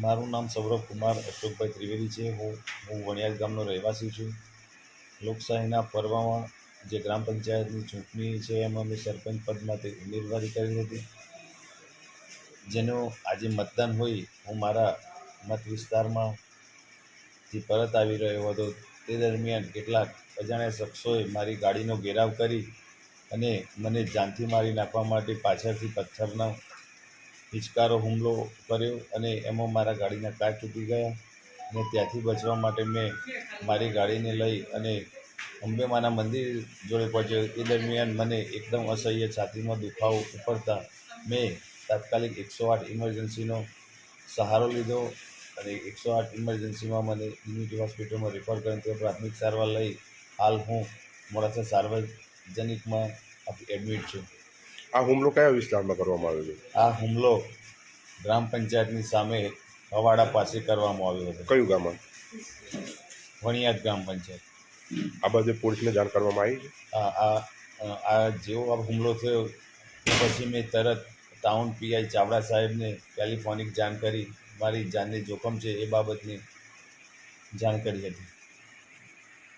મારું નામ સૌરભ કુમાર અશોકભાઈ ત્રિવેદી છે. હું વણિયાદ ગામનો રહેવાસી છું. લોકશાહીના પર્વમાં જે ગ્રામ પંચાયતની ચૂંટણી છે એમાં મેં સરપંચ પદ માટે ઉમેદવારી કરી હતી, જેનું આજે મતદાન હોય. હું મારા મત વિસ્તારમાંથી પરત આવી રહ્યો હતો. તે દરમિયાન કેટલાક અજાણ્યા શખ્સોએ મારી ગાડીનો ઘેરાવ કરી અને મને જાનથી મારી નાખવા માટે પાછળથી પથ્થરનો હિચકારો હુમલો કર્યો અને એમાં મારા ગાડીના કાચ તૂટી ગયા. અને ત્યાંથી બચવા માટે મેં મારી ગાડીને લઈ અને અંબેમાના મંદિર જોડે પહોંચ્યો. એ દરમિયાન મને એકદમ અસહ્ય છાતીમાં દુખાવો ઉપડતા મેં તાત્કાલિક 108 ઇમરજન્સીનો સહારો લીધો અને 108 ઇમરજન્સીમાં મને યુનિટી હોસ્પિટલમાં રેફર કરીને ત્યાં પ્રાથમિક સારવાર લઈ હાલ હું મોડાસા સાર્વજનિકમાં એડમિટ છું. આ હુમલો કયા વિસ્તારમાં કરવામાં આવ્યો છે? આ હુમલો ગ્રામ પંચાયતની સામે હવાડા પાસે કરવામાં આવ્યો હતો. કયું ગામ? વણિયાદ ગ્રામ પંચાયત. આ બાબતે પોલીસને જાણ કરવામાં આવી છે? જેવો આ હુમલો થયો તે પછી મેં તરત ટાઉન પીઆઈ ચાવડા સાહેબને ટેલિફોનિક જાણ કરી મારી જાનને જોખમ છે એ બાબતની જાણ કરી હતી.